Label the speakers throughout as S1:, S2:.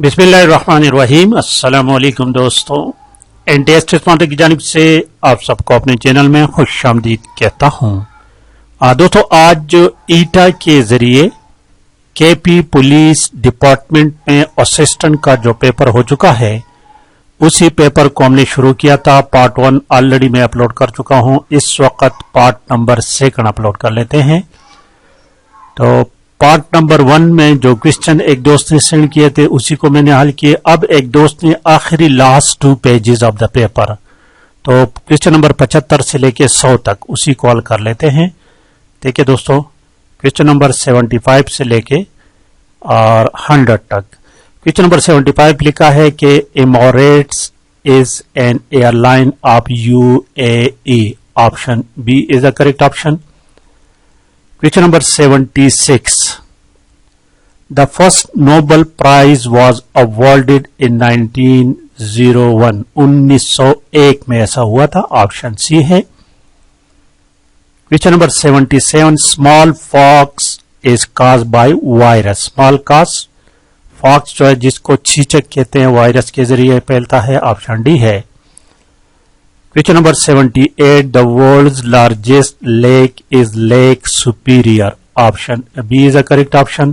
S1: बिस्मिल्लाहिर्रहमानिर्रहीम। अस्सलामु अलैकुम दोस्तों, एनटीएस की जानिब से आप सबको अपने चैनल में खुशामदीद कहता हूँ। दोस्तों, आज जो ईटा के जरिए केपी पुलिस डिपार्टमेंट में असिस्टेंट का जो पेपर हो चुका है, उसी पेपर को हमने शुरू किया था। पार्ट 1 ऑलरेडी मैं अपलोड कर चुका हूँ। इस वक्त पार्ट नंबर 2 अपलोड कर लेते हैं। तो पार्ट नंबर 1 में जो क्वेश्चन एक दोस्त ने सेंड किए थे उसी को मैंने हल किए। अब एक दोस्त ने आखिरी last 2 pages of the paper, तो क्वेश्चन नंबर 75 से लेके 100 तक उसी को हल कर लेते हैं। देखिए दोस्तों, क्वेश्चन नंबर 75 से लेके और 100 तक। क्वेश्चन नंबर 75 लिखा है कि Emirates is an airline of UAE. Option B is the correct option. Question number 76. The first Nobel Prize was awarded in 1901. 1901 में ऐसा हुआ था। ऑप्शन सी है। Question number 77. Small pox is caused by virus. Small pox जो है जिसको छींचक कहते हैं, वायरस के जरिए फैलता है। ऑप्शन डी है। Question number 78. The world's largest lake is Lake Superior. Option B is the correct option.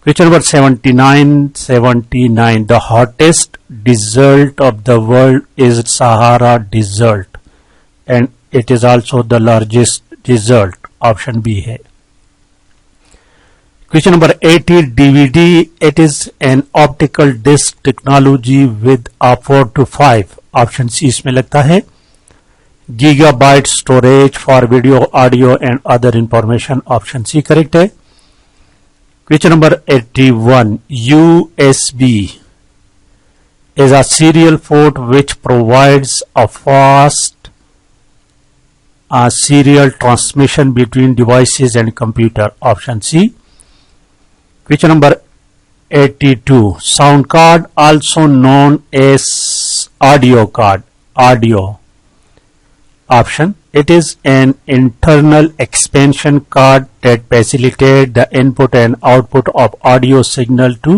S1: Question number 79. The hottest desert of the world is Sahara Desert, and it is also the largest desert. Option B है। Question number 80. DVD. It is an optical disc technology with a 4 to 5. Option C इसमें लगता है। Gigabyte storage for video, audio and other information. Option C correct है। Question number 81. USB is a serial port which provides a fast serial transmission between devices and computer. Option C. Question number 82. Sound card, also known as audio card. Audio. Option. It is an internal expansion card that facilitates the input and output of audio signal to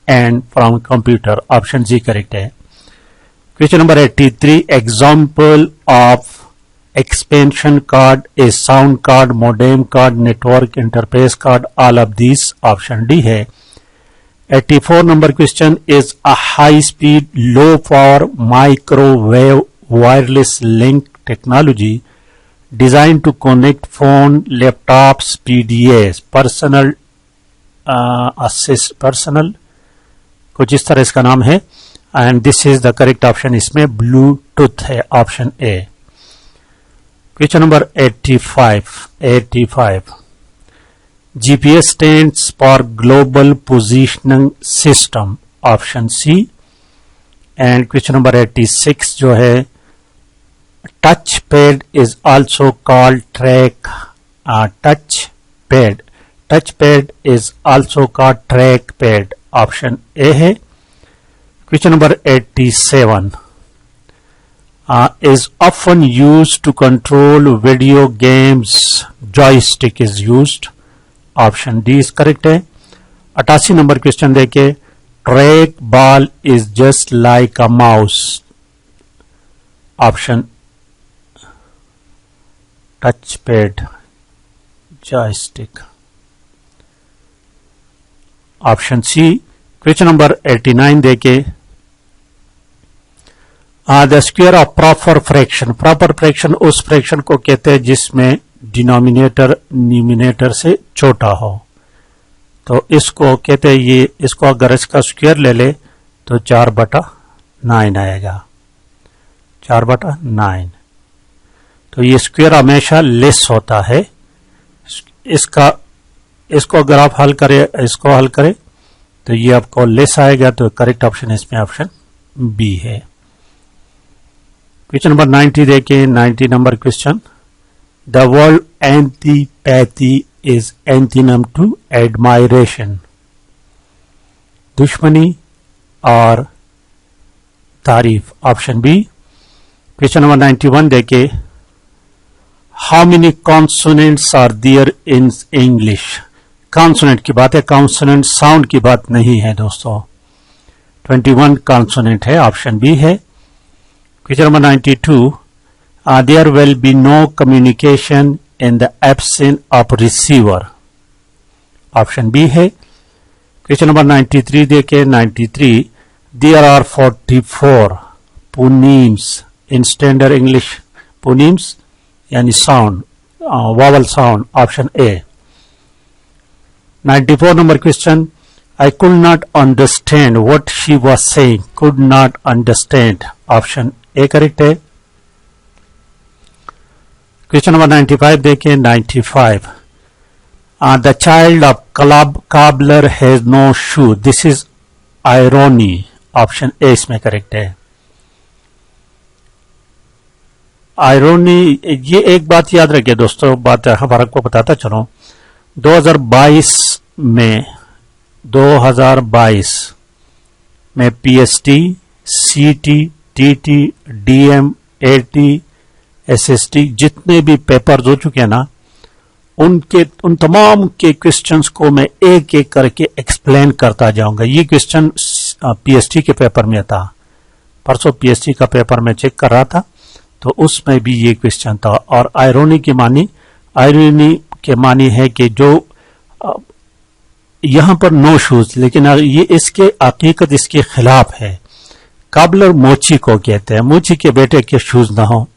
S1: and from computer. Option C correct है। Question number 83. Example of expansion card is sound card, modem card, network interface card. All of these. Option D है। 84 number question is a high speed low power microwave wireless link technology designed to connect phone, laptops, PDAs, personal कुछ इस तरह इसका नाम है, and this is the correct option। इसमें Bluetooth है। Option A. Question number 85। GPS stands for Global Positioning System. Option C. And question number 86 जो है, touchpad is also called track. Touchpad is also called trackpad. Option A है। Question number 87 is often used to control video games. Joystick is used. Option D is correct है। 88 number question देखे, track ball is just like a mouse. Option touch pad, joystick. Option C. Question number 89 देखे, the square of proper fraction. Proper fraction उस fraction को कहते हैं जिसमें denominator numerator से छोटा हो, तो इसको कहते हैं ये। इसको अगर इसका स्क्वायर ले ले तो 4/9 आएगा। 4/9। तो ये स्क्वायर हमेशा लेस होता है। इसको अगर आप हल करें तो ये आपको लेस आएगा। तो करेक्ट ऑप्शन इसमें ऑप्शन बी है। क्वेश्चन नंबर 90 देखिए। 90 number question, The word antipathy is antonym to admiration. दुश्मनी और तारीफ। Option B. क्वेश्चन नंबर 91 देखे, How many consonants are there in English? Consonant की बात है, कॉन्सोनेंट साउंड की बात नहीं है दोस्तों। 21 कॉन्सोनेंट है, ऑप्शन बी है। Question number 92, there will be no communication in the absence of receiver, option B है। क्वेश्चन नंबर 93 देखे 93, there are 44 phonemes in standard English, phonemes यानी sound, vowel sound, option A. 94 number question, I could not understand what she was saying, could not understand, option A correct है। Question number 95 देखें 95, the child of cobbler has no shoe, this is irony, option A इसमें correct है। आयरोनी, ये एक बात याद रखिए दोस्तों, बात हमारा को बताता चलो, 2022 में पीएसटी, सीटी, टीटी, डीएम, एटी, एसएसटी जितने भी पेपर्स हो चुके हैं ना, उन तमाम के क्वेश्चंस को मैं एक एक करके एक्सप्लेन करता जाऊंगा। ये क्वेश्चन पीएसटी के पेपर में था, परसों पीएसटी का पेपर में चेक कर रहा था तो उसमें भी ये क्वेश्चन था। और आयरोनी के मानी है कि जो यहां पर नो शूज, लेकिन ये इसके हकीकत इसके खिलाफ है। काबलर मोची को कहते हैं, मोची के बेटे के शूज ना हो।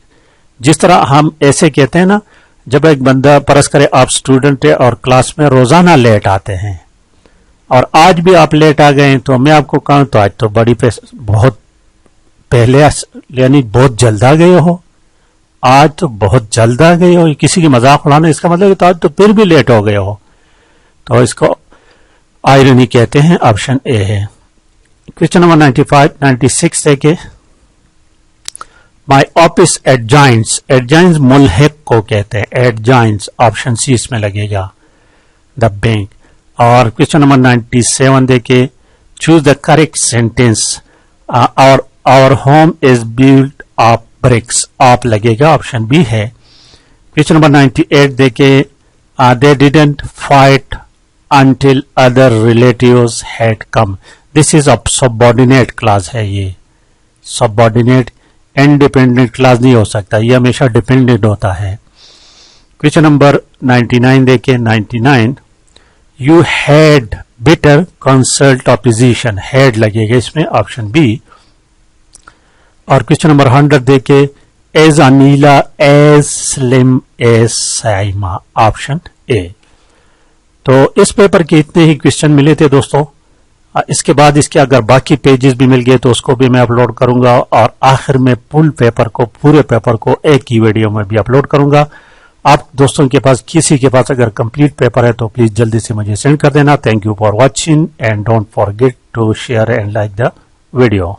S1: जिस तरह हम ऐसे कहते हैं ना, जब एक बंदा परस करे आप स्टूडेंट है और क्लास में रोजाना लेट आते हैं और आज भी आप लेट आ गए तो मैं आपको कहूं तो आज तो बहुत पहले यानी बहुत जल्द आ गए हो, आज तो बहुत जल्द आ गए हो, किसी की मजाक उड़ाना इसका मतलब तो आज तो फिर भी लेट हो गए हो, तो इसको आयरनी कहते हैं, ऑप्शन ए है। क्वेश्चन नंबर 96 देखे, माई ऑफिस एडजॉइंस मुल्हिक को कहते हैं, एडजॉइंस, ऑप्शन सी इसमें लगेगा, द बैंक। और क्वेश्चन नंबर 97 देखे, choose the correct sentence, our home is built of bricks, आप लगेगा, ऑप्शन बी है। क्वेश्चन नंबर 98 देखे, they didn't fight until other relatives had come, this is of subordinate clause है, ये subordinate independent clause नहीं हो सकता, ये हमेशा डिपेंडेंट होता है। क्वेश्चन नंबर 99 देखें 99, you had better consult opposition, had लगेगा इसमें, ऑप्शन बी। और क्वेश्चन नंबर 100 देखें, as Anila as slim as Saima, option A. तो इस पेपर के इतने ही क्वेश्चन मिले थे दोस्तों। इसके बाद इसके अगर बाकी पेजेस भी मिल गए तो उसको भी मैं अपलोड करूंगा और आखिर में पूरे पेपर को एक ही वीडियो में भी अपलोड करूंगा। आप दोस्तों के पास किसी के पास अगर कंप्लीट पेपर है तो प्लीज जल्दी से मुझे सेंड कर देना। Thank you for watching and don't forget to share and like the video.